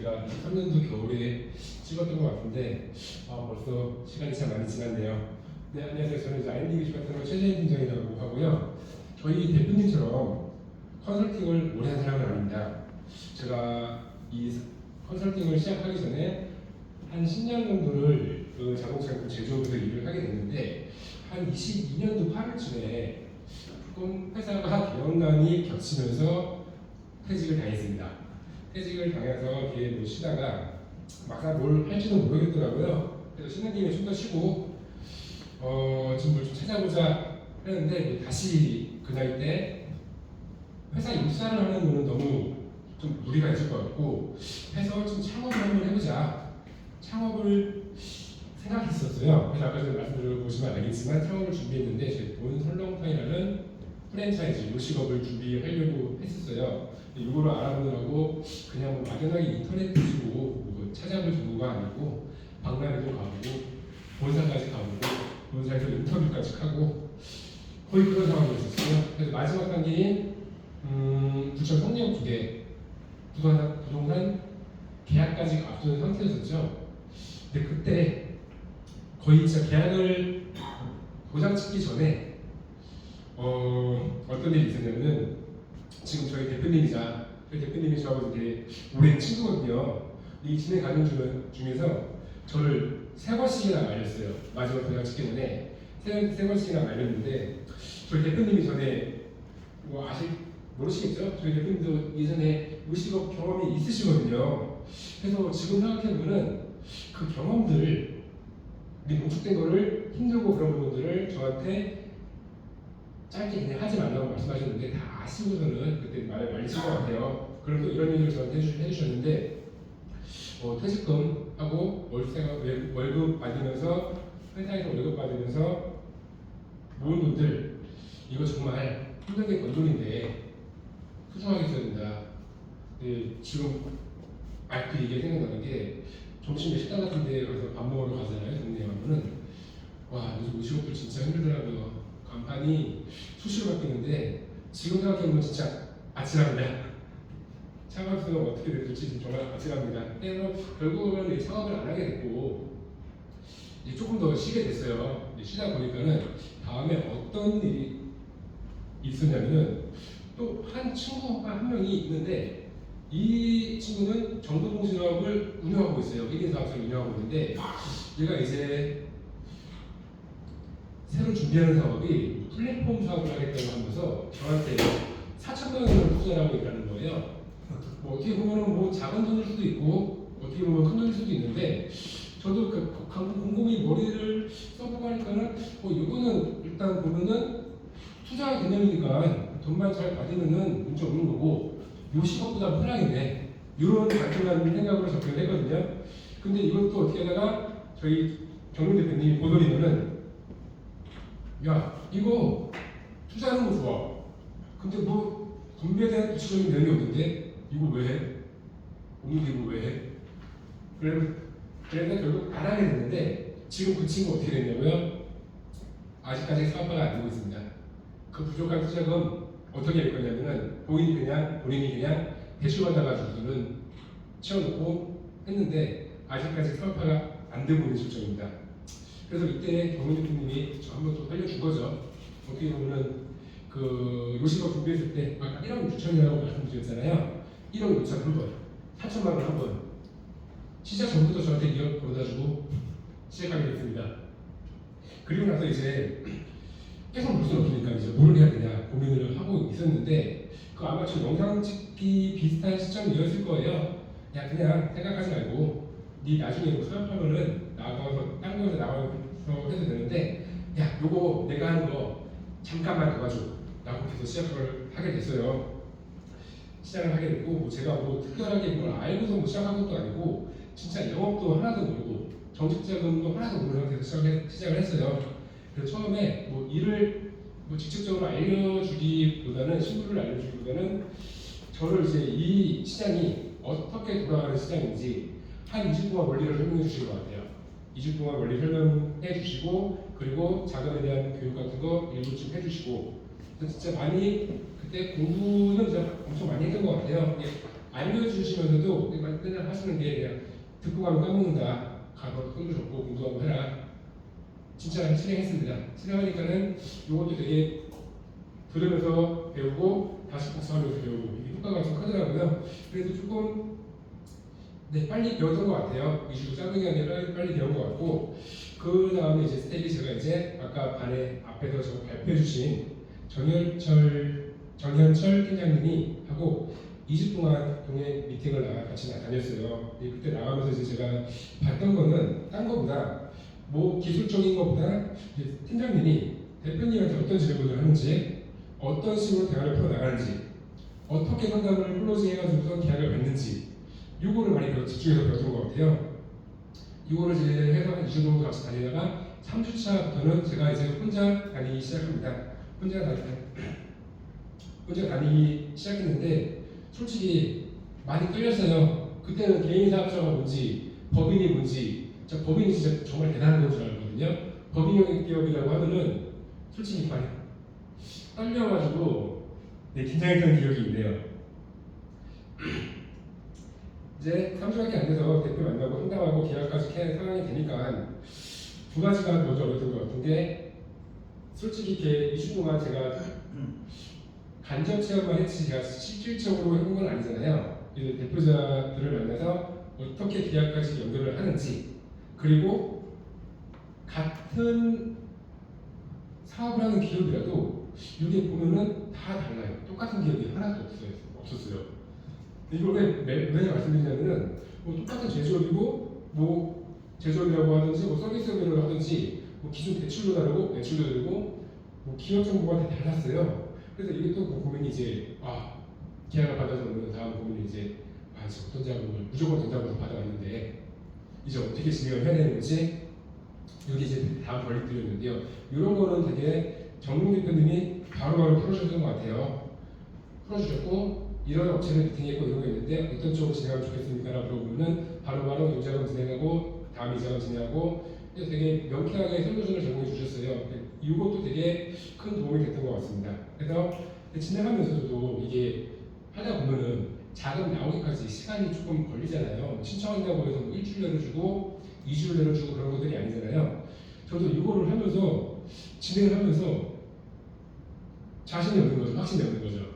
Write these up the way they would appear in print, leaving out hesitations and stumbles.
제가 3년도 겨울에 찍었던 것 같은데 벌써 시간이 참 많이 지났네요. 네, 안녕하세요. 저는 이제 R&D 기술 같은 거 최재인 팀장이라고 하고요. 저희 대표님처럼 컨설팅을 오래 한 사람은 아닙니다. 제가 이 컨설팅을 시작하기 전에 한 10년 정도를 그 자동차 제조업에서 일을 하게 됐는데 한 22년도 8월쯤에 조금 회사가 개업난이 겹치면서 퇴직을 당했습니다. 퇴직을 당해서 이렇게 뭐 쉬다가 막상 뭘 할지도 모르겠더라고요. 그래서 쉬는 김에 좀 더 쉬고 지금 뭘 좀 찾아보자 했는데 뭐 다시 그 나이 때 회사 입사를 하는 거는 너무 좀 무리가 있을 것 같고 해서 좀 창업을 한번 해보자. 창업을 생각했었어요. 그래서 아까 전에 말씀드려보시면 알겠지만 창업을 준비했는데 제 본 설렁탕이라는 프랜차이즈 요식업을 준비하려고 했었어요. 이거를 알아보느라고 그냥 뭐 막연하게 인터넷 뒤지고 뭐 찾아볼 정도가 아니고 박람회도 가보고 본사까지 가보고 본사에서 인터뷰까지 하고 거의 그런 상황이었었어요. 그래서 마지막 단계인 부천 성역 쪽에 부동산 계약까지 앞둔 상태였었죠. 근데 그때 거의 진짜 계약을 도장 찍기 전에 어떤 일이 있었냐면은 지금 저희 대표님이자 저희 대표님이 저하고 되게 오랜 친구거든요. 이 진행 과정 중에서 저를 3번씩이나 말렸어요. 마지막 도장 찍기 전에 세 번씩이나 말렸는데 저희 대표님이 전에 뭐 모르시겠죠? 저희 대표님도 예전에 요식업 경험이 있으시거든요. 그래서 지금 생각해보면 그 경험들 농축된 거를 힘들고 그런 부분들을 저한테 짧게 그냥 하지 말라고 말씀하셨는데 다 아시고서는 그때 말을 말리신 것 같아요. 그럼 또 이런 얘기를 저한테 해주셨는데 퇴직금하고 월급 받으면서 회사에서 월급 받으면서 모은 돈들 이거 정말 힘들게 번 돈인데 소중하게 써야 된다. 지금 그 얘기가 생각나는 게 점심에 식당 같은 데 가서 밥 먹으러 가잖아요. 동네에 가면은 와 요즘 요식업들 진짜 힘들더라고요. 간판이 수시로 바뀌는데 지금 생각해보면 진짜 아찔합니다. 창업수가 어떻게 될지 정말 아찔합니다. 그래서 결국은 창업을 안 하게 됐고 이제 조금 더 쉬게 됐어요. 쉬다 보니까는 다음에 어떤 일이 있었냐면은 또 한 친구가 한 명이 있는데 이 친구는 정보통신업을 운영하고 있어요. 1인 사업소를 운영하고 있는데 얘가 이제 새로 준비하는 사업이 플랫폼 사업을 하겠다고 하면서 저한테 4천만 원을 투자라고 얘기하는 거예요. 뭐 어떻게 보면 뭐 작은 돈일 수도 있고 어떻게 보면 큰 돈일 수도 있는데 저도 곰곰이 머리를 써보고 하니까는 이거는 일단 보면은 투자 개념이니까 돈만 잘 받으면은 문제 없는 거고 요식업보다 편하겠네 이런 간단한 생각으로 접근을 했거든요. 근데 이것도 어떻게 하다가 저희 정용 대표님이 보더니면은 야 이거 투자하는 거 좋아. 근데 뭐 분배에 대한 구체적인 내용이 없는데 이거 왜 해? 오늘 이거 왜 해? 그래서 결국 안 하게 됐는데 지금 그 친구 어떻게 됐냐고요? 아직까지 사업화가 안 되고 있습니다. 그 부족한 투자금 어떻게 할 거냐면은 본인이 그냥 대출 받아가지고는 채워놓고 했는데 아직까지 사업화가 안 되고 있는 실정입니다. 그래서 이때 정문 대표님이 저 한번 또 살려준 거죠. 어떻게 보면은 그 요식업 준비했을 때 아까 1억 6천이라고 말씀드렸잖아요. 1억 6천 한 번, 4천만 원 한 번. 시작 전부터 저한테 2억 벌어다주고 시작하게 됐습니다. 그리고 나서 이제 계속 볼 수는 없으니까 이제 뭘 해야 되냐 고민을 하고 있었는데 그 아마 저 영상 찍기 비슷한 시점이었을 거예요. 야 그냥 생각하지 말고 네 나중에 뭐 사업하면은 나가서 딴 거에서 나가서 해도 되는데 야 요거 내가 하는 거 잠깐만 도와줘 라고 해서 시작을 하게 됐어요. 시작을 하게 됐고 뭐 제가 뭐 특별하게 뭘 알고서 뭐 시작한 것도 아니고 진짜 영업도 하나도 모르고 정식 자금도 하나도 모르는 상태에서 시작을 했어요. 그래서 처음에 뭐 일을 뭐 직접적으로 알려주기보다는 신부를 알려주기보다는 저를 이제 이 시장이 어떻게 돌아가는 시장인지 한 2주 동안 원리를 설명해 주신 것 같아요. 2주 동안 원리 설명해 주시고 그리고 자금에 대한 교육 같은 거 일부쯤 해주시고 진짜 많이 그때 공부는 제가 엄청 많이 했던 것 같아요. 알려주시면서도 맨날 하시는 게 그냥 듣고 가면 까먹는다. 가서 손도 줬고 공부 한번 해라. 진짜 실행했습니다. 실행하니까는 이것도 되게 들으면서 배우고 다시 복습하면서 배우고 이게 효과가 좀 크더라고요. 그래서 조금 빨리 배웠던 것 같아요. 2주 짧은 기간에 빨리 배운 것 같고 그 다음에 이제 스텝이 제가 이제 아까 반에 앞에서 저 발표해 주신 정현철 팀장님이 하고 2주 동안 동행 미팅을 같이 다녔어요. 그때 나가면서 이제 제가 봤던 거는 딴 거보다 뭐 기술적인 것보다 팀장님이 대표님한테 어떤 질문을 하는지 어떤 식으로 대화를 풀어나가는지 어떻게 상담을 클로징 해가지고서 계약을 맺는지 이거를 많이 집중해서 배웠던 것 같아요. 이거를 이제 해서 한 2주 정도 같이 다니다가 3주차부터는 제가 이제 혼자 다니기 시작합니다. 혼자 다니기 시작했는데 솔직히 많이 끌렸어요. 그때는 개인사업자가 뭔지 법인이 뭔지 법인이 진짜 정말 대단한 건 줄 알거든요. 법인 기업이라고 하면은 솔직히 많이 떨려가지고 긴장했던 기억이 있네요. 이제 3주밖에 안 돼서 대표 만나고 상담하고 계약까지 하는 상황이 되니까 두 가지가 먼저 어려웠던 것 같은 게 솔직히 이렇게 2주 동안 제가 간접 체험만 했지 제가 실질적으로 해본 건 아니잖아요. 이제 대표자들을 만나서 어떻게 계약까지 연결을 하는지 그리고 같은 사업을 하는 기업이라도 이게 보면은 다 달라요. 똑같은 기업이 하나도 없었어요. 이걸 왜 말씀드리냐면은 뭐 똑같은 제조업이고 뭐 제조업이라고 하든지 뭐 서비스업이라고 하든지 뭐 기존 대출도 다르고 매출도 다르고 뭐 기업 정보가 다 달랐어요. 그래서 이게 또 고민이 이제 계약을 받아서 오는 다음 고민이 이제 이제 어떤 자금을 무조건 된다고 받아왔는데 이제 어떻게 진행을 해야 되는 건지 여기 이제 다음 권리들이었는데요. 이런 거는 되게 정문 대표님이 바로바로 풀어주셨던 것 같아요. 풀어주셨고 이런 업체를 미팅했고 이런 게 있는데 어떤 쪽으로 진행하면 좋겠습니까? 라고 물어보면은 바로바로 요자금 진행하고 다음 이자금 진행하고 되게 명쾌하게 솔루션을 제공해 주셨어요. 이것도 되게 큰 도움이 됐던 것 같습니다. 그래서 진행하면서도 이게 하다 보면은 자금 나오기까지 시간이 조금 걸리잖아요. 신청한다고 해서 뭐 일주일 내려주고 2주를 내려주고 그런 것들이 아니잖아요. 저도 이거를 하면서 진행을 하면서 자신이 없는 거죠. 확신이 없는 거죠.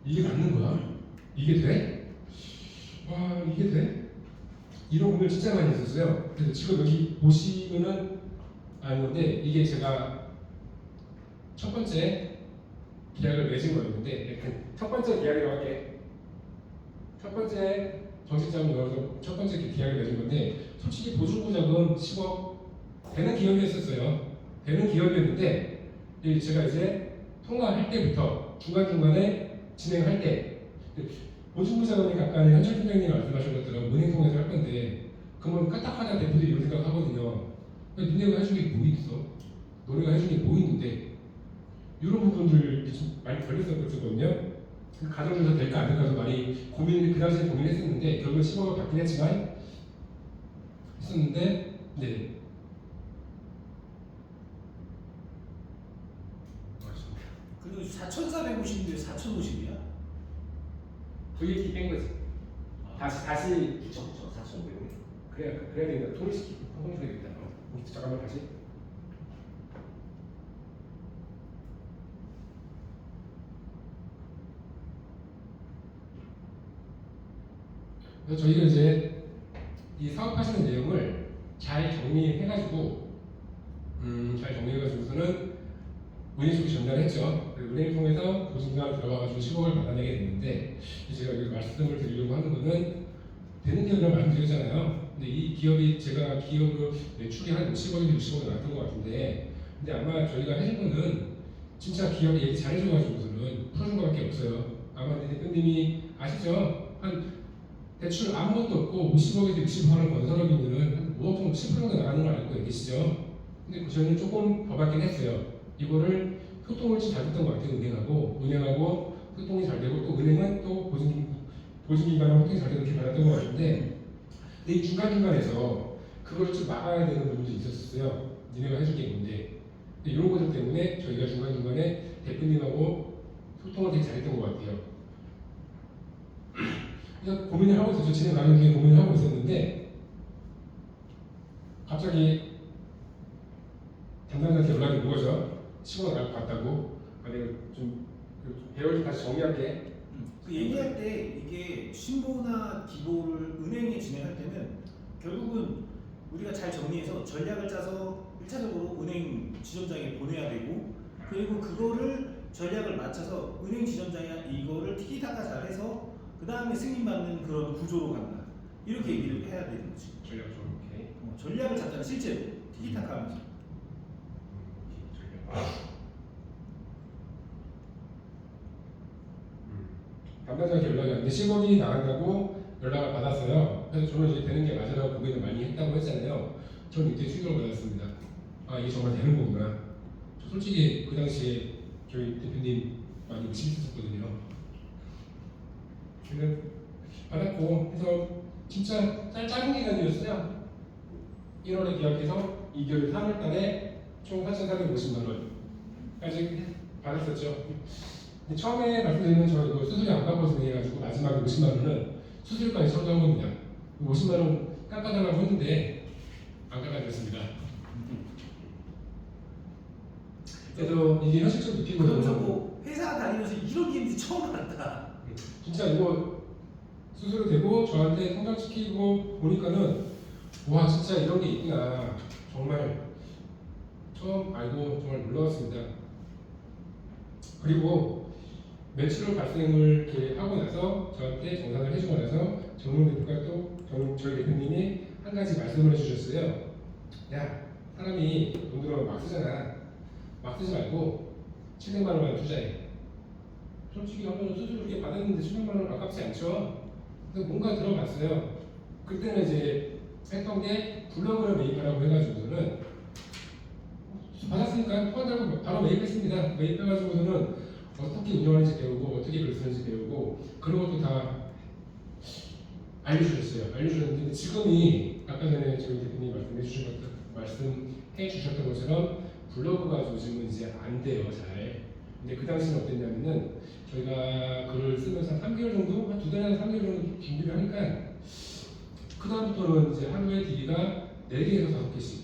이게 맞는 거야? 이게 돼? 와 이게 돼? 이런 고민을 진짜 많이 했었어요. 그래서 지금 여기 보시면은 아는 건데 이게 제가 첫 번째 계약을 맺은 거였는데 첫 번째 계약이라고 할게. 첫 번째 정식자금 넣어서 첫 번째 계약을 맺은 건데 솔직히 보증보장은 10억 되는 기업이었어요. 되는 기업이었는데 제가 이제 통화할 때부터 중간중간에 진행할 때 보증보장은 아까 현철 팀장님이 말씀하신 것처럼 은행 통해서 할 건데 그러면 까딱하다 대표들이 이런 생각하거든요. 니네가 해준 게 뭐 있어? 너네가 해준 게 뭐 있는데 이런 부분들 많이 걸렸었거든요. 그 가정에서 될까 안 될까도 많이 그 당시에 고민했었는데 결국은 10억을 받긴 했지만 했었는데 네. 그리고 4,450인데 4,050이야? VAT 뺀 거지. 다시 그쵸 4,500원. 그래야 되겠다. 통일시키고 통일시켜야겠다. 잠깐만 다시. 그래서 저희가 이제 이 사업하시는 내용을 잘 정리해가지고 잘 정리해가지고서는 은행 쪽에 전달했죠. 은행을 통해서 보증금을 들어가가지고 10억을 받아내게 됐는데 제가 여기 말씀을 드리려고 하는 거는 되는 기업이라고 말씀드렸잖아요. 근데 이 기업이 제가 기업으로 매출이 한 50억에서 60억이 나왔던 것 같은데 근데 아마 저희가 해준 거는 진짜 기업이 얘기 잘해줘가지고서는 풀어준 것밖에 없어요. 아마 대표님이 아시죠? 한 대출 아무것도 없고 50억에서 60억 하는 건설업인들은 한 5억 정도 10% 정도 나가는 걸 알고 계시죠? 근데 저희는 조금 더 받긴 했어요. 이거를 소통을 잘 됐던 것 같아요. 은행하고 소통이 잘 되고 또 은행은 또 보증기관하고 소통이 잘 되고 이렇게 받았던 것 같은데 근데 이 중간중간에서 그걸 좀 막아야 되는 부분도 있었어요. 니네가 해줄 게 뭔데 이런 것들 때문에 저희가 중간중간에 대표님하고 소통을 되게 잘했던 것 같아요. 그래서 고민을 하고 있었죠. 진행 과정 중에 고민을 하고 있었는데 갑자기 담당자한테 연락이 오죠. 시골에 갔다고. 내가 좀 배열 좀 다시 정리할게. 그 얘기할 때 이게 신보나 기보를 은행에 진행할 때는 결국은 우리가 잘 정리해서 전략을 짜서 1차적으로 은행 지점장에 보내야 되고, 그리고 그거를 전략을 맞춰서 은행 지점장이 이거를 티키타카 잘해서 그 다음에 승인받는 그런 구조로 간다. 이렇게 얘기를 해야 되는 거지. 전략 좀 이렇게. 전략을 잡잖아 실제로 티키타카 하면서. 전략. 담당자한테 연락이 왔는데 실업이 나간다고 연락을 받았어요. 그래서 저는 이제 되는 게 맞으라고 고민을 많이 했다고 했잖아요. 저는 이때 충격을 받았습니다. 아 이게 정말 되는 거구나. 저 솔직히 그 당시에 저희 대표님 많이 의심했었거든요. 근데 받았고 해서 진짜 짧은 기간이었어요. 1월에 계약해서 2개월 3월달에 총 4,450만 원까지 받았었죠. 처음에 말씀드리면 저 이거 수수료 안 받고 진행해가지고 마지막에 50만 원은 수수료까지 청구한 겁니다. 50만 원 깎아달라고 했는데 안 깎아드렸습니다. 그래서 이게 현실적으로 그럼 느끼고 저거 회사 다니면서 이런 게임도 처음 알았다. 진짜 이거 수수료 되고 저한테 통장시키고 보니까는 와 진짜 이런 게 있구나. 정말 처음 알고 정말 놀라웠습니다. 그리고 매출을 발생을 이렇게 하고 나서 저한테 정산을 해주고 나서 정용 대표가 또 저희 대표님이 한 가지 말씀을 해주셨어요. 야 사람이 돈 들어가면 막 쓰잖아. 막 쓰지 말고 700만 원만 투자해. 솔직히 한번 수수료 이렇게 받았는데 700만 원 아깝지 않죠? 그래서 뭔가 들어봤어요. 그때는 이제 했던 게 블로그를 매입하라고 해가지고는 받았으니까 포함하고 바로 매입했습니다. 매입해가지고는 어떻게 운영하는지 배우고 어떻게 글 쓰는지 배우고 그런 것도 다 알려주셨어요. 알려주셨는데 지금이 아까 전에 저희 대표님 말씀해 주셨던 것처럼 블로그가 요즘은 이제 안 돼요. 잘. 근데 그 당시는 어땠냐면은 저희가 글을 쓰면서 한 3개월 정도, 한 2달에서 3개월 정도 준비를 하니까 그 다음부터는 이제 하루에 DB가 4개에서 5개씩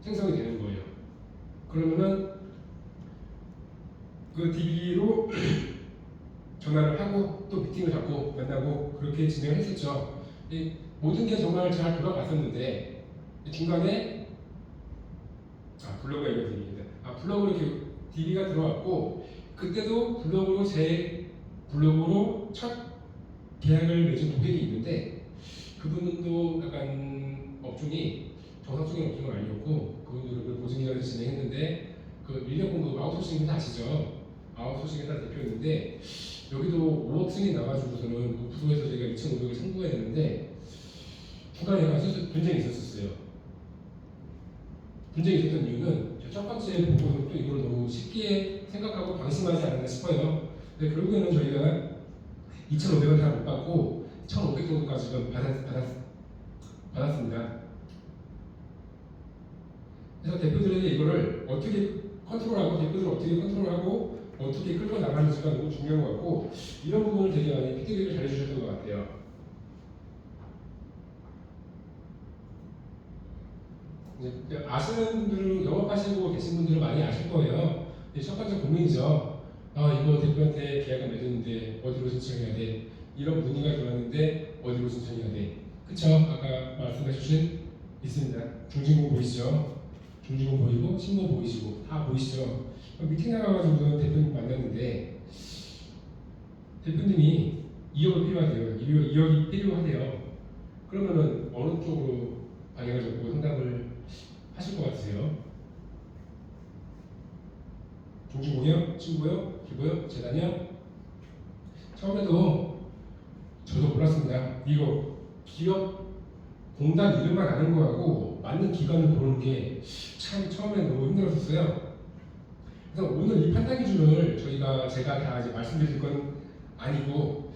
생성이 되는 거예요. 그러면은 그 DB로 전화를 하고 또 미팅을 잡고 만나고 그렇게 진행을 했었죠. 모든 게 정말 잘 돌아갔었는데 중간에 블로그가 이런 DB입니다. 블로그로 이렇게 DB가 들어왔고 그때도 제 블로그로 첫 계약을 맺은 고객이 있는데 그분도 약간 업종이 정상적인 업종은 아니었고 그분도 보증기관에서 진행했는데 그 인력 공급 아웃소싱 아시죠? 아웃소싱 회사 대표였는데 여기도 5억 승인 나가지고서는 그 부서에서 저희가 2,500을 청구해야 되는데 중간에 약간 분쟁이 있었어요. 분쟁이 있었던 이유는 첫 번째 보고서 또 이걸 너무 쉽게 생각하고 방심하지 않았나 싶어요. 근데 결국에는 저희가 2,500원 다 못 받고 1,500 정도까지 받았습니다. 그래서 대표들에게 이거를 어떻게 컨트롤하고 대표들을 어떻게 컨트롤하고 어떻게 끌고 나가는지가 너무 중요한 것 같고 이런 부분을 되게 많이 피드백을 잘 해주셨던 것 같아요. 이제 아시는 분들은 영업하시고 계신 분들은 많이 아실 거예요. 첫 번째 고민이죠. 이거 대표한테 계약을 맺었는데 어디로 신청해야 돼? 이런 문의가 들어왔는데 어디로 신청해야 돼? 그쵸? 아까 말씀해 주신 있습니다. 중진공 보이시죠? 중진공 보이고 신고 보이시고 다 보이시죠? 미팅 나가가지고 대표님 만났는데 대표님이 2억이 필요하대요. 2억이 필요하대요. 그러면은 어느 쪽으로 방향을 잡고 상담을 하실 것 같으세요? 중진공이요? 신고요? 기부요? 재단이요? 처음에도 저도 몰랐습니다. 이거 기업 공단 이름만 아는 거하고 맞는 기관을 고르는 게 참 처음에 너무 힘들었었어요. 그래서 오늘 이 판단 기준을 제가 다 이제 말씀드릴 건 아니고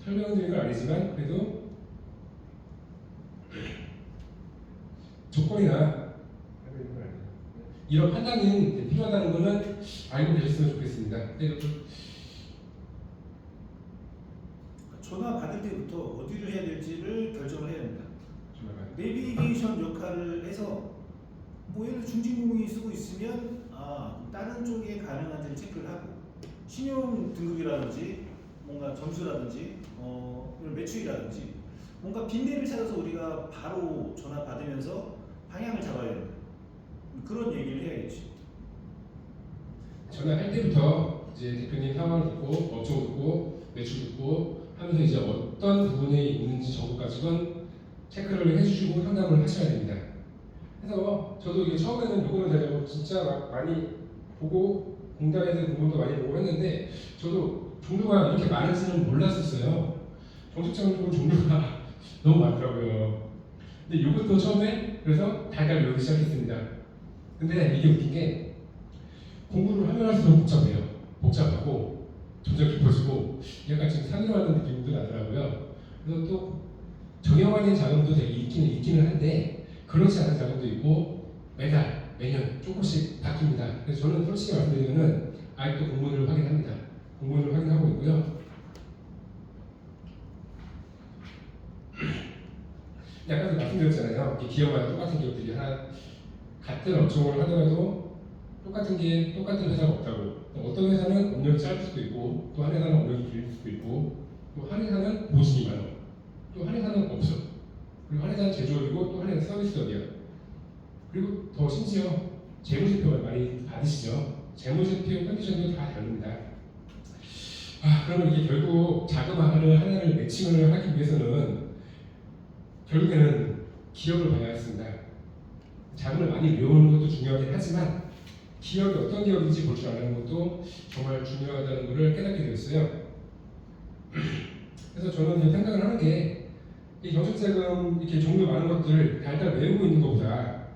설명드릴 건 아니지만 그래도 조건이나 이런 판단이 필요하다는 거는 알고 계셨으면 좋겠습니다. 전화 받을 많을 때부터 어디를 해야 될지를 결정을 해야 됩니다. 정말 내비게이션 역할을 해서 뭐 예를 들어 중진공이 쓰고 있으면 다른 쪽에 가능한지를 체크를 하고 신용 등급이라든지 뭔가 점수라든지 이런 매출이라든지 뭔가 빈대를 찾아서 우리가 바로 전화 받으면서 방향을 잡아야 된다. 그런 얘기를 해야겠지. 전화할 때부터 이제 대표님 상황을 듣고 업종 듣고 매출 듣고 하면서 이제 어떤 부분에 있는지 정보까지는 체크를 해주시고 상담을 하셔야 됩니다. 그래서 저도 이게 처음에는 요금을 대려고 진짜 막 많이 보고 공단에서 공부도 많이 보고 했는데 저도 종류가 이렇게 많은지는 몰랐었어요. 정책자금 종류가 너무 많더라고요. 근데 이것도 처음에 그래서 달달 외우기 시작했습니다. 근데 이게 웃긴 게 공부를 하면 할수록 복잡해요. 복잡하고 점점 깊어지고 약간 지금 산으로하는 느낌도 나더라고요. 그래서 또 정형화된 자금도 되게 있기는 한데 그렇지 않은 자금도 있고 매달 매년 조금씩 바뀝니다. 그래서 저는 솔직히 말씀드리면은 아직도 공문을 확인합니다. 공문을 확인하고 있고요. 아까도 말씀드렸잖아요. 이 기업마다 똑같은 기업들이 하나 같은 업종을 하더라도 똑같은 회사가 없다고. 어떤 회사는 업력이 짧을 수도 있고 또 한 회사는 업력이 길 수도 있고 또 한 회사는 보증이 많아. 또 한 회사는 없어. 그리고 한 회사는 제조업이고 또 한 회사는 서비스업이야. 그리고 더 심지어 재무제표를 많이 받으시죠. 재무제표 컨디션도 다 다릅니다. 그러면 이게 결국 하나를 매칭을 하기 위해서는 결국에는 기업을 봐야 했습니다. 자금을 많이 외우는 것도 중요하긴 하지만 기업이 어떤 기업인지 볼 줄 아는 것도 정말 중요하다는 것을 깨닫게 되었어요. 그래서 저는 이제 생각을 하는 게 이 정책자금 이렇게 종류 많은 것들 달달 외우고 있는 것보다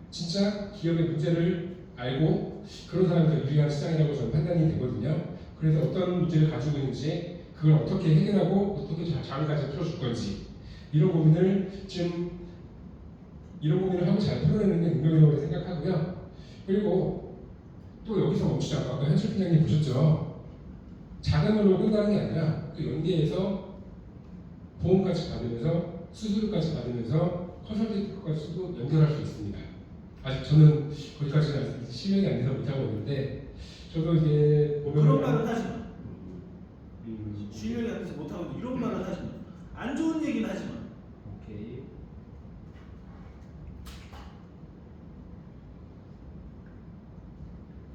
진짜 기업의 문제를 알고 그런 사람이 더 유리한 시장이라고 저는 판단이 되거든요. 그래서 어떤 문제를 가지고 있는지 그걸 어떻게 해결하고 어떻게 자금까지 풀어줄 건지 이런 고민을 하고 잘 풀어내는 게 능력이라고 생각하고요. 그리고 또 여기서 멈추지 않고 아까 현실 팀장님 보셨죠? 자금으로 끝나는 게 아니라 또 연계해서 보험까지 받으면서 수수료까지 받으면서 컨설팅까지도 연결할 수 있습니다. 아직 저는 거기까지는 실력이 안 돼서 못하고 있는데 저도 이제 보면 그런 말을 하지 마. 실력이 안 돼서 못하고 있는 이런 말을 하지 마. 안 좋은 얘기는 하지 마. 오케이.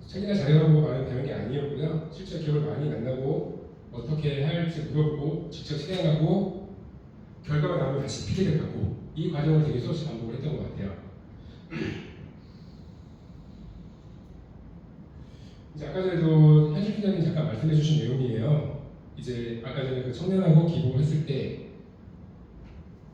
책이나 자료를 보고 많이 배운 게 아니었고요. 실제 기업을 많이 만나고 어떻게 할지 물어보고 직접 실행하고 결과가 나오면 다시 피드백하고 이 과정을 되게 수없이 반복을 했던 것 같아요. 이제 아까 전에도 현실 팀장님 잠깐 말씀해주신 내용이에요. 이제 아까 전에 그 청년하고 기부를 했을 때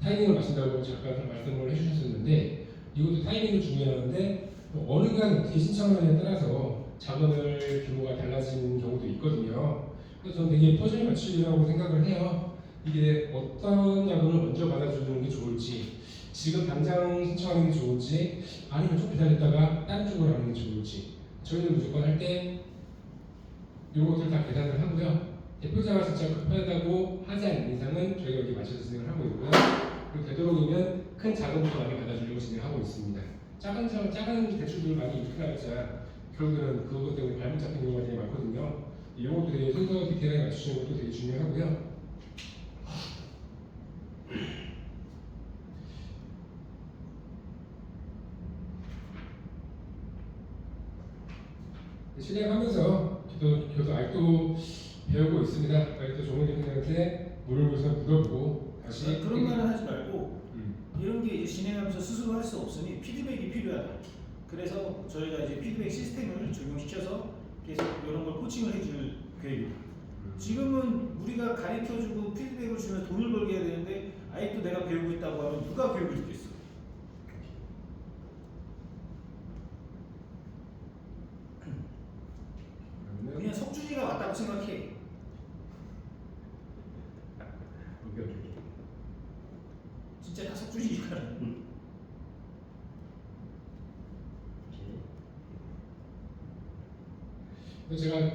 타이밍을 맞춘다고 잠깐 말씀을 해주셨었는데 이것도 타이밍이 중요한데 어느 기간 어떻게 신청하느냐에 따라서 자금을 규모가 달라지는 경우도 있거든요. 그래서 저는 되게 퍼즐 맞추기라고 생각을 해요. 이게 어떤 자금을 먼저 받아주는 게 좋을지 지금 당장 신청하는 게 좋을지 아니면 좀 기다렸다가 다른 쪽으로 하는 게 좋을지 저희는 무조건 할 때 이것들 다 계산을 하고요. 대표자가 진짜 급하다고 하지 않는 이상은 저희가 여기 맞춰서 진행을 하고 있고요. 그리고 되도록이면 큰 자금부터 많이 받아주려고 진행하고 있습니다. 작은 대출들 많이 입금하자 결국에는 그것 때문에 발목 잡힌 경우가 되게 많거든요. 이런 것도 되게 순서 디테일하게 맞추시는 것도 되게 중요하고요. 실행하면서 저도 아직도 배우고 있습니다. 아직도 조문 대표님한테 물어보면서 물어보고 다시 그런 말은 하지 말고 이런 게 이제 진행하면서 스스로 할 수 없으니 피드백이 필요하다. 그래서 저희가 이제 피드백 시스템을 적용시켜서 계속 이런 걸 코칭을 해줄 계획입니다. 지금은 우리가 가르쳐주고 피드백을 주면 돈을 벌게 해야 되는데 아직도 내가 배우고 있다고 하면 누가 교육을 듣겠어? 그냥 석준이가 왔다고 생각해. 진짜 다 석준이니까. 제가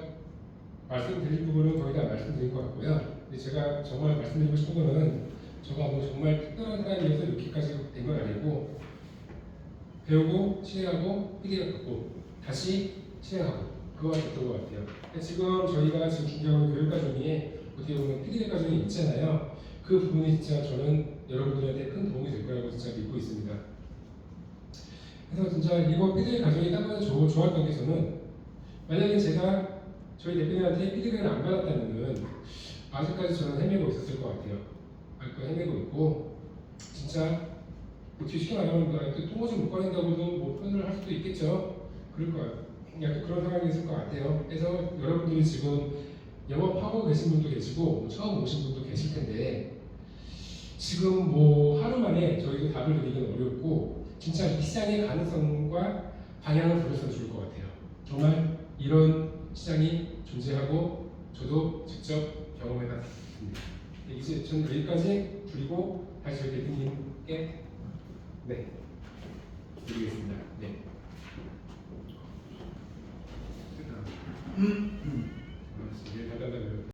말씀드릴 부분은 거의 다 말씀드린 것 같고요. 근데 제가 정말 말씀드리고 싶은 거는 저가 뭐 정말 특별한 사람이어서 이렇게까지 된 건 아니고 배우고 실행하고 피드백 받고 다시 실행하고 그거가 됐던 것 같아요. 근데 지금 저희가 지금 준비하는 교육 과정에 어떻게 보면 피드백 과정이 있잖아요. 그 부분이 진짜 저는 여러분들한테 큰 도움이 될 거라고 진짜 믿고 있습니다. 그래서 진짜 이거 피드백 과정이 딱 봐도 좋았던 게 저는 만약에 제가 저희 대표님한테 피드백을 안 받았다면은 아직까지 저는 헤매고 있었을 것 같아요. 아직도 헤매고 있고 진짜 어떻게 쉽게 말하면 똥옷을 못 꺼낸다고도 뭐 표현을 할 수도 있겠죠. 그럴 거야. 약간 그런 상황이 있을 것 같아요. 그래서 여러분들이 지금 영업하고 계신 분도 계시고 뭐 처음 오신 분도 계실 텐데 지금 뭐 하루 만에 저희도 답을 드리기는 어렵고 진짜 이 시장의 가능성과 방향을 보여서 좋을 것 같아요. 정말 이런 시장이 존재하고 저도 직접 경험해 봤습니다. 이제 전 여기까지 드리고 다시 저희 대표님께 네 드리겠습니다. 네.